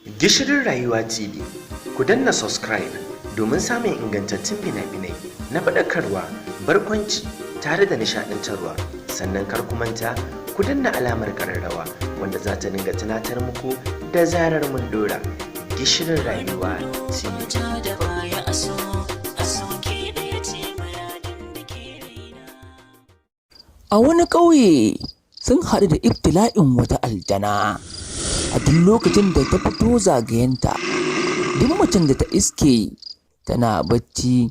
Gishirin Rayuwa TV, ku danna subscribe domin samun ingantattun fina-finai na faɗakarwa, barkwanci tare da nishaɗantarwa. Sannan kar ku manta ku danna alamar ƙararrawa wanda za ta dinga tunatar muku da zarar mun dora. Gishirin Rayuwa TV. A wani ƙauye sun haɗu da ibtila'in wata aljana. A duk lokacin da ta fito zagayenta, duk macen da ta iske tana bacci,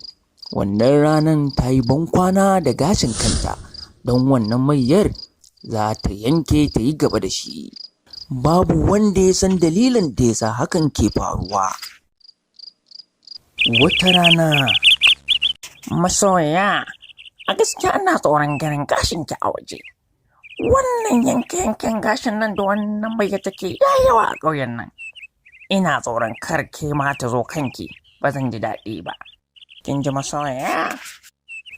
wannan ranar ta yi bankwana da gashin kanta, don wannan mayyar za ta yanke ta yi gaba da shi. Babu wanda ya san dalilin da ya sa hakan ke faruwa. Wata rana, masoya, a gaskiya ina tsoron ganin gashinki a waje. Wannan yanke-yanken gashin nan da wannan mai take yawa a ƙauyen nan. Ina tsoron kar ke ma ta zo kanki, ba zan ji daɗi ba. Kin ji masoya?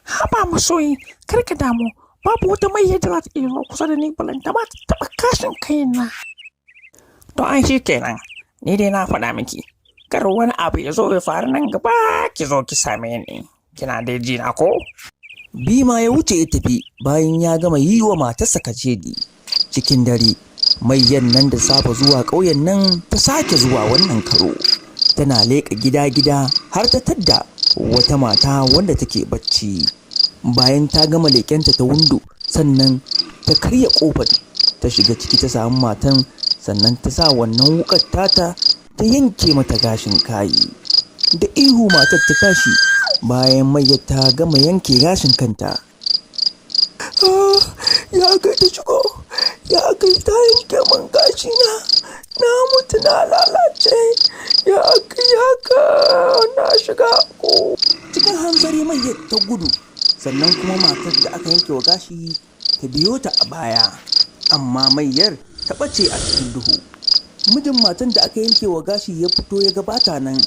Haba masoyi, kar ka damu, babu wata mai da za ta iya zo kusa da ni balanta ma ta taɓa gashin kaina. To an shi kenan, ni dai na faɗa miki, kar wani abu ya zo ya faru nan gaba ki zo ki same ni. Kina dai ji na ko? Bima ya wuce ya tafi bayan ya gama yi wa matarsa kacedi. Cikin dare, mayyan nan da saba zuwa ƙauyen nan ta sake zuwa wannan karo. Tana leƙa gida-gida har ta tadda wata mata wanda take bacci. Bayan ta gama leƙenta ta windo, sannan ta karya ƙofar ta shiga ciki ta samu matan, sannan ta sa wannan wuƙar tata ta yanke mata gashin kayi. Da ihu matar ta tashi bayan mayyar ta gama yanke gashin kanta. Ya kai ta shigo, ya kai ta yanke man gashi na mutu na lalace, ya kai haka na shiga ko. Cikin hanzari mayyar ta gudu, sannan kuma matar da aka yanke wa gashi ta biyo ta a baya, amma mayyar ta ɓace a cikin duhu. Mijin matan da aka yanke wa gashi ya fito ya gabata nan,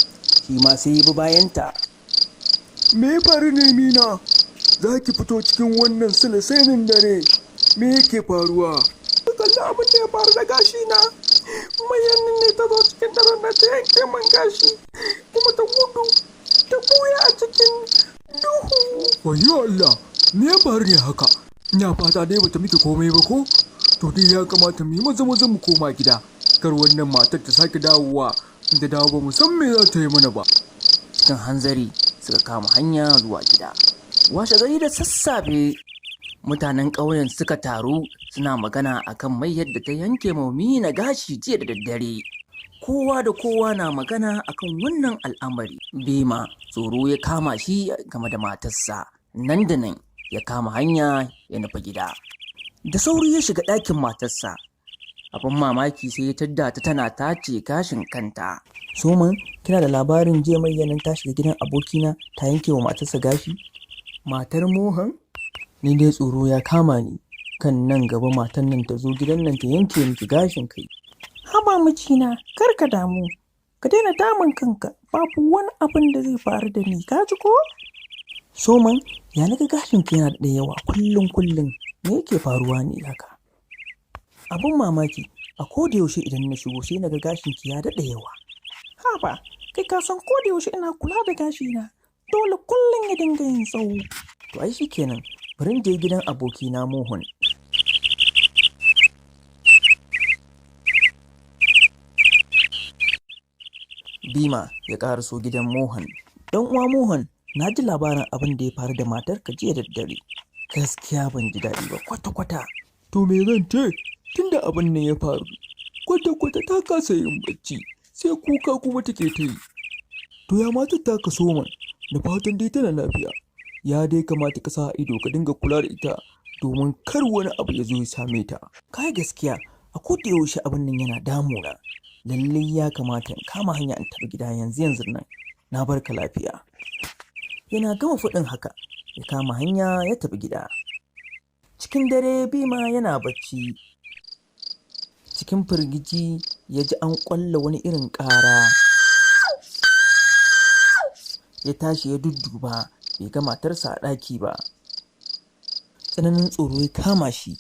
shi ma sai ya bi bayanta. Me faru ne Mina? Za ki fito cikin wannan silisainin dare, me yake faruwa? Kalli abin da ya faru da gashi na. Mayannin ne ta zo cikin daren na ta yanke man gashi, kuma ta gudu ta buya a cikin duhu. Wayo Allah, me ya faru ne haka? Ina fata dai bata miki komai ba ko? To dai ya kamata mu yi maza mu koma gida. Kar wannan matar ta sake dawowa, da dawo ba mu san me za ta yi mana ba. Cikin hanzari suka kama hanya zuwa gida. Washe gari da sassafe, mutanen ƙauyen suka taru suna magana akan mai yadda ta yanke na gashi jiya da daddare. Kowa da kowa na magana akan wannan al'amari. Bima tsoro ya kama shi game da matarsa, nan da nan ya kama hanya ya nufi gida. Da sauri ya shiga ɗakin matarsa. Abin mamaki sai ya tadda ta tana tace gashin kanta. Soman, kina da labarin je mai yanan ta shiga gidan abokina ta yanke wa matarsa gashi? Matar Mohan? Ni dai tsoro ya kama ni, kan nan gaba matan nan ta zo gidan nan ta yanke miki gashin kai. Haba mijina, kar ka damu, ka daina damun kanka, babu wani abin da zai faru da ni, ka ji ko? Soman, ya naga gashin ki yana da yawa kullum, me yake faruwa ne haka? Abin mamaki, a koda yaushe idan na shigo sai naga gashin ki ya daɗa yawa. Haba, kai ka san koda yaushe ina kula da gashina, dole kullum ya dinga yin tsawo. To ai shikenan, bari in je gidan abokina Mohan. Bima ya ƙaraso gidan Mohan. Dan uwa Mohan, na ji labarin abin da ya faru da matarka jiya da dare. Gaskiya ban ji daɗi ba kwata-kwata. To me zan ce? Tunda abin nan ya faru, kwata-kwata ta kasa yin bacci, sai kuka kuma take ta yi. To ya matar ta ka Soman, da fatan dai tana lafiya. Ya dai kamata ka sa ido ka dinga kula da ita, domin kar wani abu ya zo ya same ta. Kai gaskiya, a koda yaushe abin nan yana damuna. Lallai ya kamata in kama hanya in tafi gida yanzu nan. Na barka lafiya. Yana gama faɗin haka, ya kama hanya ya tafi gida. Cikin dare Bima yana bacci. Cikin firgici ya ji an ƙwalla wani irin ƙara. Ya tashi ya dudduba, bai ga matarsa a ɗaki ba. Tsananin tsoro ya kama shi.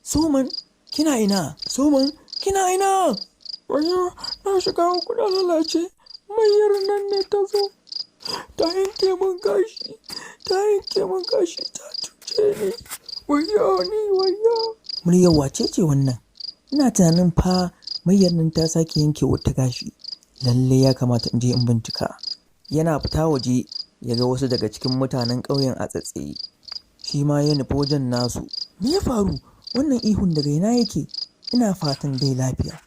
Soman, kina ina? Soman, kina ina? Waya, na shiga uku na lalace. Mayyar nan ne ta zo. Ta yanke min gashi. Ta cuce ni. Waya. Muryar wace ce wannan? Ina tunanin fa mayyar nan ta sake yanke wata gashi. Lalle ya kamata in je in bincika. Yana fita waje ya ga wasu daga cikin mutanen ƙauyen a tsatsaye. Shi ma ya nufi wajen nasu. Me ya faru? Wannan ihun daga ina yake? Ina fatan dai lafiya.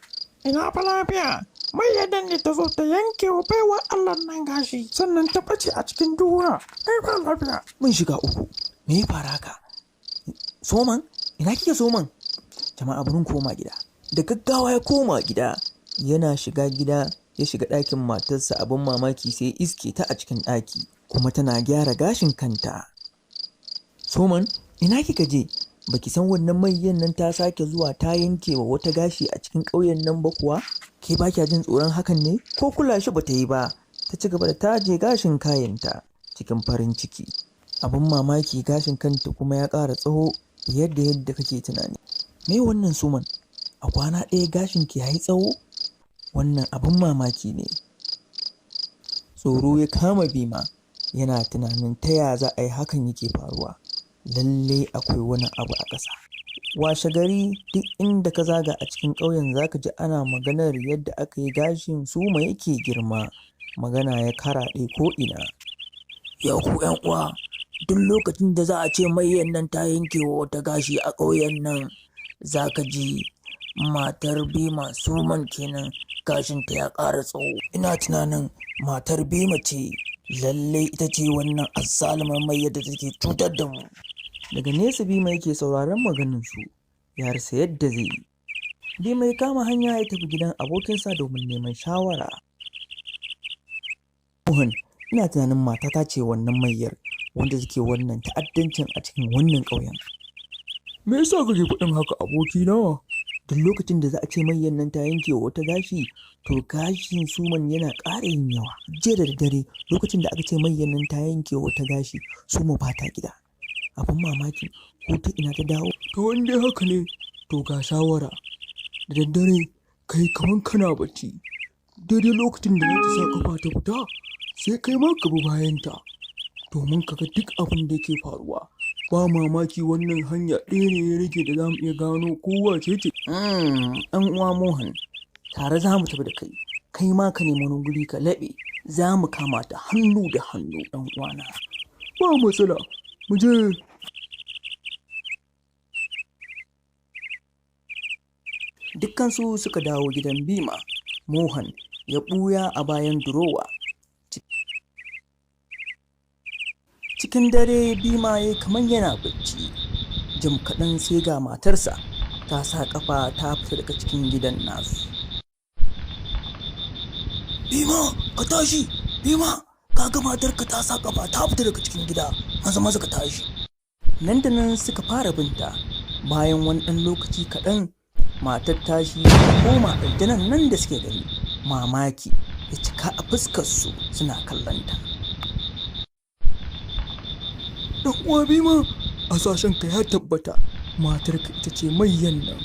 Ina fa lafiya. Mayyar nan ne ta zo ta yanke wa baiwa Allah nan gashi sannan ta ɓace a cikin duhuna. Ai ba lafiya. Mun shiga uku. Me ya faru haka? Soman? Ina kike Soman? Jama'a burin koma gida. Da gaggawa ya koma gida. Yana shiga gida ya shiga ɗakin matarsa, abin mamaki sai iske ta a cikin ɗaki kuma tana gyara gashin kanta. Soman, ina kika je? Baki san wannan mayyan nan ta sake zuwa ta yanke wa wata gashi a cikin ƙauyen nan ba kuwa? Ke ba kya jin tsoron hakan ne? Ko kula shi bata yi ba. Ta ci gaba da taje gashin kayanta cikin farin ciki. Abin mamaki gashin kanta kuma ya ƙara tsawo yadda kake tunani. Me wannan Soman? A kwana ɗaya gashin ki yayi tsawo? Wannan abin mamaki ne. Tsoro ya kama Bima, yana tunanin ta ya za a yi hakan yake faruwa. Lalle akwai wani abu a ƙasa. Washe gari duk inda ka zaga a cikin ƙauyen zaka ji ana maganar yadda aka yi gashin Suma yake girma. Magana ya karaɗe ko'ina. Ya ku ’yan uwa, duk lokacin da za a ce mayyan nan ta yanke wa wata gashi a ƙauyen nan, zaka ji matar Bima Suman kenan gashinta ya ƙara tsawo. Ina tunanin matar Bima ce. Lallai ita ce wannan azzalumar mayyar da take cutar da mu. Daga nesa Bima yake sauraron maganinsu, ya rasa yadda zai yi. Bima ya kama hanya ya tafi gidan abokinsa domin neman shawara. Mohan, ina tunanin matata ce wannan mayyar wanda take wannan ta'addancin a cikin wannan ƙauyen. Me yasa kake faɗin haka abokina? Duk lokacin da za a ce mayyar nan ta yanke wa wata gashi, to gashin Suman yana ƙara yin yawa. Jiya da daddare lokacin da aka ce mayyar nan ta yanke wa wata gashi, Suma ba ta gida. Abin mamaki, ko ta ina ta dawo? To wanda haka ne, to ga shawara. Da daddare kai kaman kana bacci. Daidai lokacin da ta sa kafa ta fita, sai kai ma ka bi bayanta. Domin ka ga duk abin da yake faruwa. Ba mamaki wannan hanya ɗaya ne ya rage da za mu iya gano kowa ce ce. Ɗan uwa Mohan, tare za mu tafi da kai. Kai ma ka nemi wani guri ka laɓe. Za mu kama ta hannu da hannu ɗan uwana. Ba matsala, mu je. Dukkansu suka dawo gidan Bima. Mohan ya ɓuya a bayan durowa. Cikin dare Bima ya kamar yana bacci. Jim kaɗan sai ga matarsa ta sa ƙafa ta fita daga cikin gidan nasu. Bima, ka tashi! Bima, ka ga matarka ta sa ƙafa ta fita daga cikin gida. Maza ka tashi. Nan da nan suka fara binta. Bayan wani ɗan lokaci kaɗan, matar tashi ta koma aljanan nan da suke gani. Mamaki ya cika a fuskarsu suna kallonta. Dan uwa Bima, ka ya tabbata matarka ita ce mayyan nan.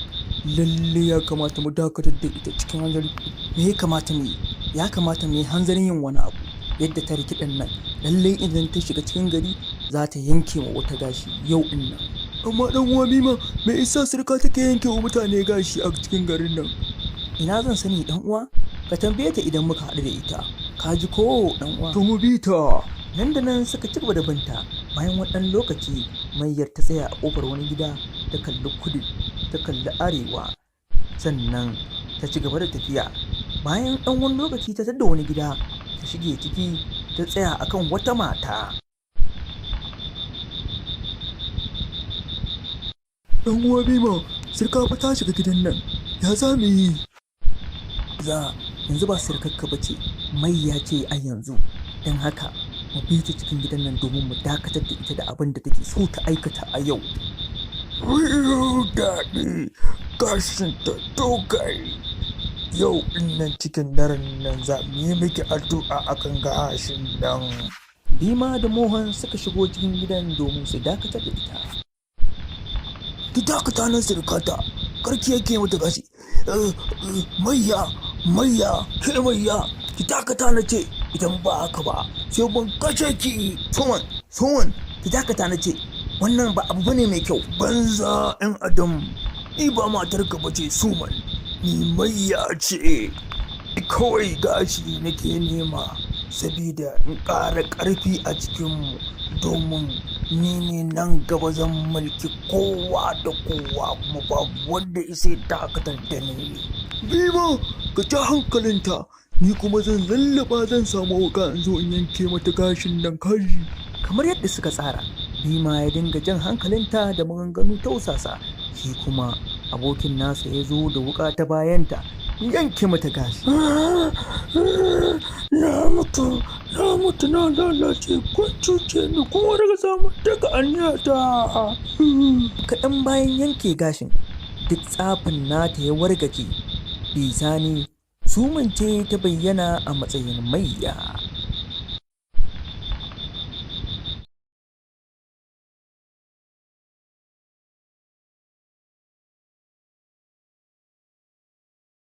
Lalle ya kamata mu dakatar da ita cikin hanzari. Me ya kamata mu yi? Ya kamata mu yi hanzarin yin wani abu. Yadda ta rikiɗan nan, lalle idan ta shiga cikin gari za ta yanke wa wata gashi yau din nan. Amma dan uwa Bima, me yasa sirka take yanke wa mutane gashi a cikin garin nan? Ina zan sani dan uwa? Ka tambaye ta idan muka haɗu da ita. Ka ji ko dan uwa? To mu bi ta. Nan da nan suka ci gaba da binta. Bayan waɗannan lokaci, mayyar ta tsaya a ƙofar wani gida, ta kalli kudu, ta kalli arewa, sannan ta ci gaba da tafiya. Bayan ɗan wani lokaci ta tadda wani gida, ta shige ciki, ta tsaya akan wata mata. Ɗan uwa Bima, sirka fa ta shiga gidan nan, ya za mu yi? Yanzu ba sirkarka ba ce, mayya ce a yanzu, don haka mu bi ta cikin gidan nan domin mu dakatar da ita da abin da take so ta aikata a yau. Wiyo daɗi, gashin ta dogaye. Yau ɗin nan cikin daren nan za mu yi miki addu'a akan gashin nan. Bima da Mohan suka shigo cikin gidan domin su dakatar da ita. Ki dakata nan sirkata, karki yake mata gashi. Mayya, Mayya, ke mayya, ki dakata na ce, idan ba haka ba sai ban kashe ki. Suman, ki dakata na ce, wannan ba abu bane mai kyau. Banza 'yan adam, ni ba matarka ba ce Suman, ni mayya ce. Kawai gashi nake nema, sabida in ƙara ƙarfi a cikinmu, domin ni ne nan gaba zan mulki kowa da kowa kuma babu wanda isa dakatar da ni. Bima, ka ja hankalinta, ni kuma zan lallaba zan samu wuka in zo in yanke mata gashin nan kashi. Kamar yadda suka tsara, Bima ya dinga jan hankalinta da maganganu tausasa, shi kuma abokin nasa ya zo da wuka ta bayanta yanke mata gashi. Na mutu na lalace, kun cuce ni kuma daga samu daga anyata. Kaɗan bayan yanke gashin, duk tsafin nata ya wargaje. Bisani Suman ce ta bayyana a matsayin mayya.